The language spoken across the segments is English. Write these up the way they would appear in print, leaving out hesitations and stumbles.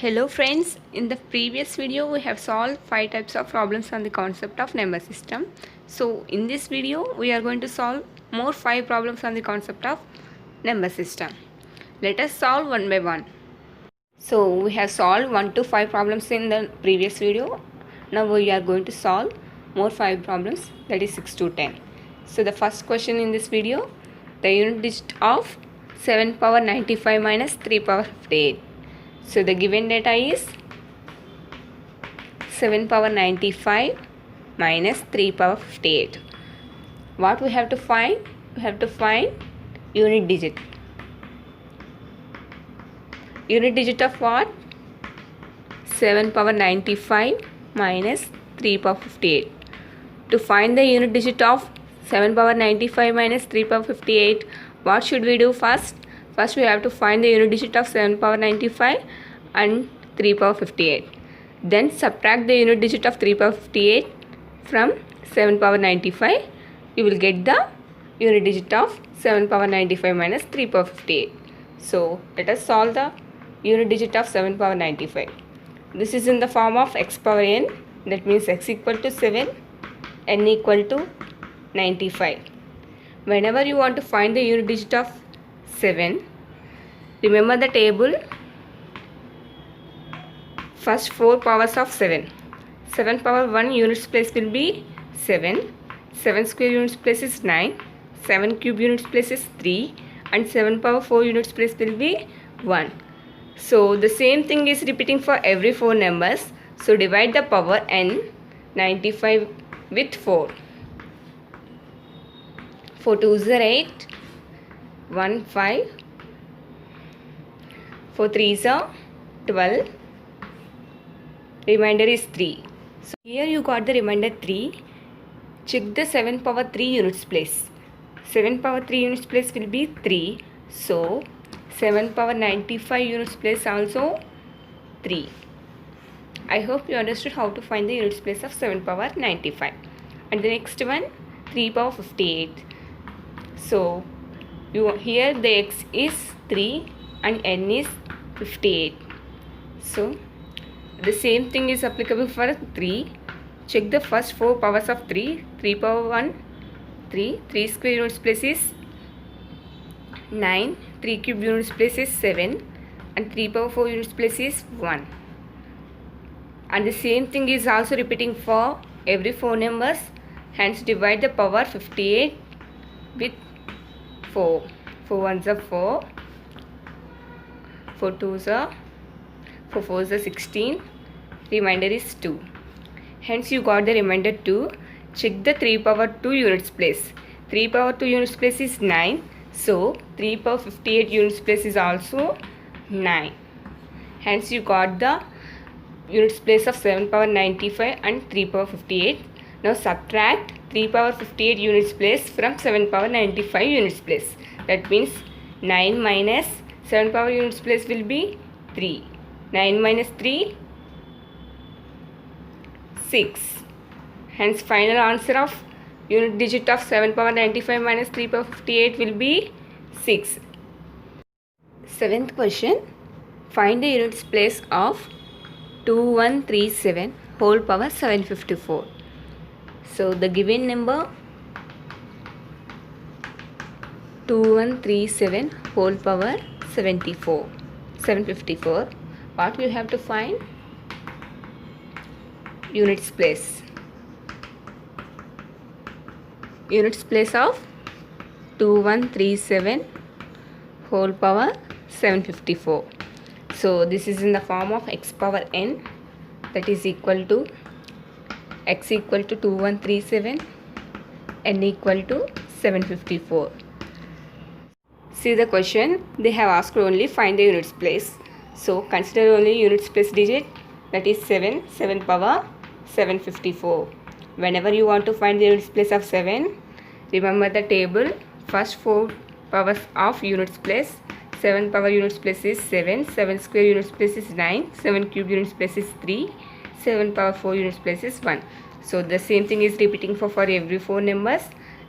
Hello friends, in the previous video we have solved 5 types of problems on the concept of number system. So in this video we are going to solve more 5 problems on the concept of number system. Let us solve one by one. So we have solved 1 to 5 problems in the previous video. Now we are going to solve more 5 problems, that is 6 to 10. So the first question in this video, the unit digit of 7 power 95 minus 3 power 58. So the given data is 7 power 95 minus 3 power 58. What we have to find? We have to find unit digit. Unit digit of what? 7 power 95 minus 3 power 58. To find the unit digit of 7 power 95 minus 3 power 58, what should we do first? First we have to find the unit digit of 7 power 95 and 3 power 58. Then subtract the unit digit of 3 power 58 from 7 power 95. You will get the unit digit of 7 power 95 minus 3 power 58. So let us solve the unit digit of 7 power 95. This is in the form of x power n, that means x equal to 7, n equal to 95. Whenever you want to find the unit digit of 7, remember the table. First 4 powers of 7. 7 power 1 units place will be 7. 7 square units place is 9. 7 cube units place is 3. And 7 power 4 units place will be 1. So the same thing is repeating for every 4 numbers. So divide the power n 95 with 4. 4 2s are 8. 1 5. 4 3s are 12. Remainder is 3. So here you got the remainder 3. Check the 7 power 3 units place. 7 power 3 units place will be 3. So 7 power 95 units place also 3. I hope you understood how to find the units place of 7 power 95. And the next one, 3 power 58. So here the x is 3 and n is 58. So the same thing is applicable for 3. Check the first 4 powers of 3. 3 power 1, 3. 3 square units place is 9. 3 cube units place is 7. And 3 power 4 units place is 1. And the same thing is also repeating for every 4 numbers. Hence divide the power 58 with 4. 4 ones are 4. 4 twos are 4 4s are 16. Remainder is 2. Hence you got the remainder 2. Check the 3 power 2 units place. 3 power 2 units place is 9. So 3 power 58 units place is also 9. Hence you got the units place of 7 power 95 and 3 power 58. Now subtract 3 power 58 units place from 7 power 95 units place. That means 9 minus 7 power units place will be 3. 9 minus 3, 6. Hence final answer of unit digit of 7 power 95 minus 3 power 58 will be 6. Seventh question. Find the units place of 2137 whole power 754. So the given number 2137 whole power 754. What we have to find? Units place. Units place of 2137 whole power 754. So this is in the form of x power n, that is equal to x equal to 2137, n equal to 754. See the question, they have asked only find the units place. So consider only units place digit, that is 7 power 754. Whenever you want to find the units place of 7, remember the table. First 4 powers of units place. 7 power units place is 7. 7 square units place is 9. 7 cube units place is 3. 7 power 4 units place is 1. So the same thing is repeating for every 4 numbers.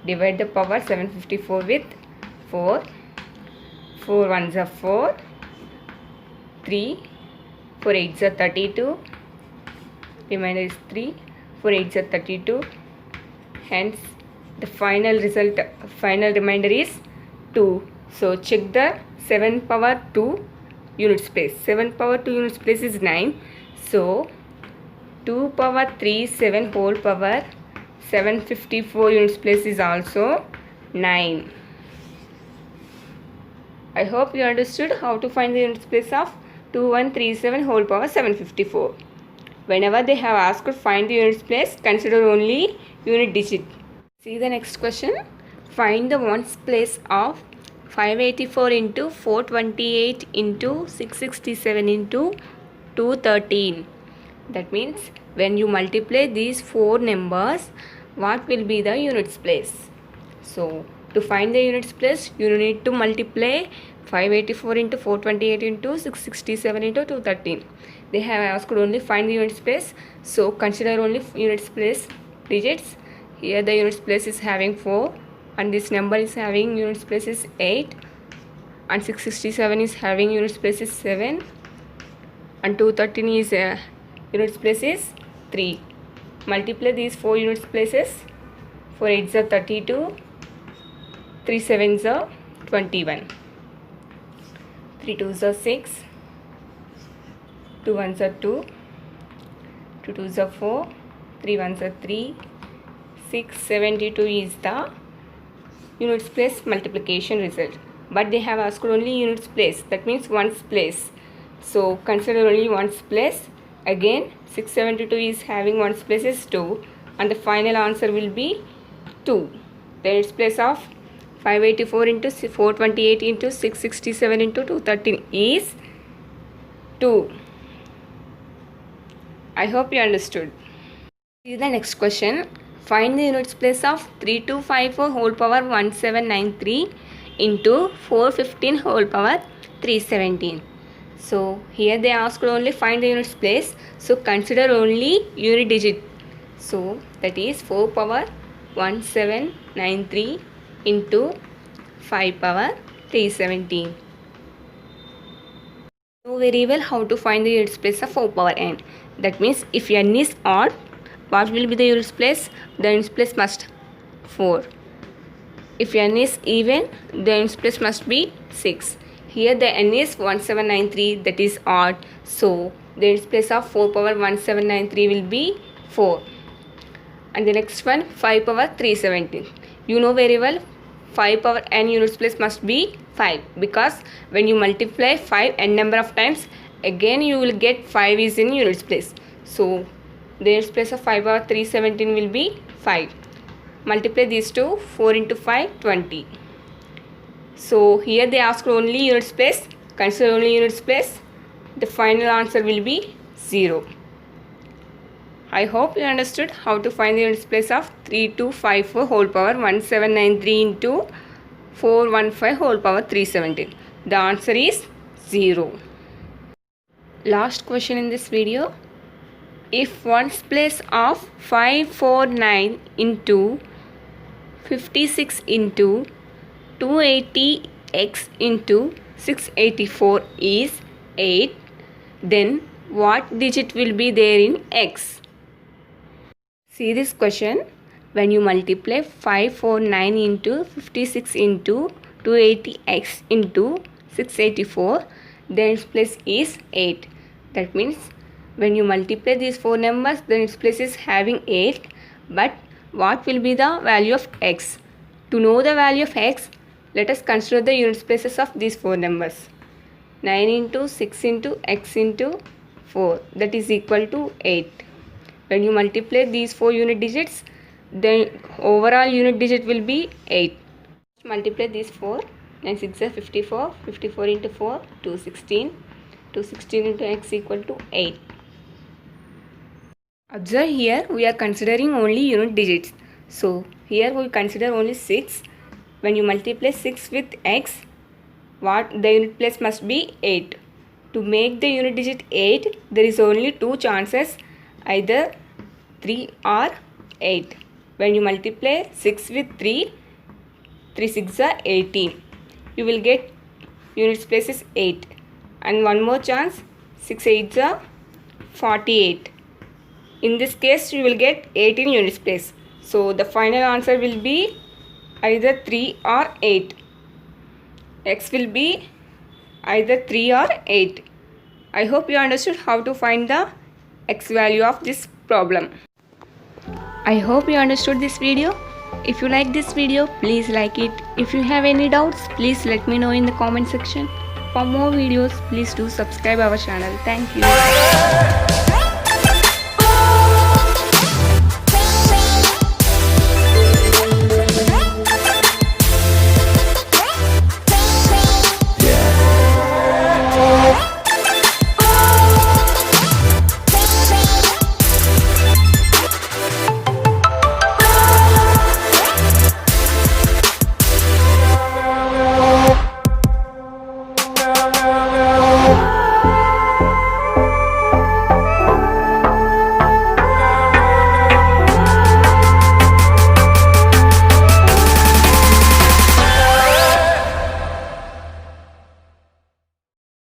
Divide the power 754 with 4. 4 ones are 4. 3, 4 8s are 32, remainder is 3, 4 8s are 32, hence the final remainder is 2. So check the 7 power 2 units place. 7 power 2 units place is 9. So 2 power 3 7 whole power 754 units place is also 9. I hope you understood how to find the units place of 2137 whole power 754. Whenever they have asked to find the units place, consider only unit digit. See the next question. Find the ones place of 584 into 428 into 667 into 213. That means when you multiply these four numbers, what will be the units place? So to find the units place, you need to multiply 584 into 428 into 667 into 213. They have asked only find the units place. So consider only units place digits. Here the units place is having 4 and this number is having units place is 8 and 667 is having units place is 7 and 213 is units place is 3. Multiply these 4 units places. 4 8s are 32, 3 7s are 21, 3 2s are 6, 2 1s are 2, 2 2s are 4, 3 1s are 3, 672 is the units place multiplication result. But they have asked only units place, that means ones place. So consider only ones place. Again 672 is having ones place is 2 and the final answer will be 2. The units place of 584 into 428 into 667 into 213 is 2. I hope you understood. See the next question. Find the units place of 3254 whole power 1793 into 415 whole power 317. So here they asked only find the units place. So consider only unit digit. So that is 4 power 1793 into 5 power 317. Know very well how to find the units place of 4 power n. That means if n is odd, what will be the units place? The units place must 4. If n is even, the units place must be 6. Here the n is 1793, that is odd. So the units place of 4 power 1793 will be 4. And the next one 5 power 317. You know very well 5 power n units place must be 5, because when you multiply 5 n number of times, again you will get 5 is in units place. So the units place of 5 power 317 will be 5. Multiply these two, 4 into 5 20. So here they ask only units place. Consider only units place. The final answer will be 0. I hope you understood how to find the units place of 3254 whole power 1793 into 415 whole power 317. The answer is 0. Last question in this video. If ones place of 549 into 56 into 280x into 684 is 8, then what digit will be there in x? See this question. When you multiply 549 into 56 into 280x into 684, then its place is 8. That means when you multiply these four numbers, then its place is having 8. But what will be the value of x? To know the value of x, let us consider the units places of these four numbers. 9 into 6 into x into 4, that is equal to 8. When you multiply these four unit digits, the overall unit digit will be 8. Multiply these 4. 9 6 are 54. 54 into 4, 216. 216 into x equal to 8. Observe here we are considering only unit digits. So here we consider only 6. When you multiply 6 with x, what the unit place must be 8. To make the unit digit 8, there is only two chances, either 3 or 8. When you multiply 6 with 3, 3 6 are 18. You will get units place is 8. And one more chance, 6 8s are 48. In this case, you will get 18 units place. So the final answer will be either 3 or 8. X will be either 3 or 8. I hope you understood how to find the X value of this problem. I hope you understood this video. If you like this video, please like it. If you have any doubts, please let me know in the comment section. For more videos, please do subscribe our channel. Thank you.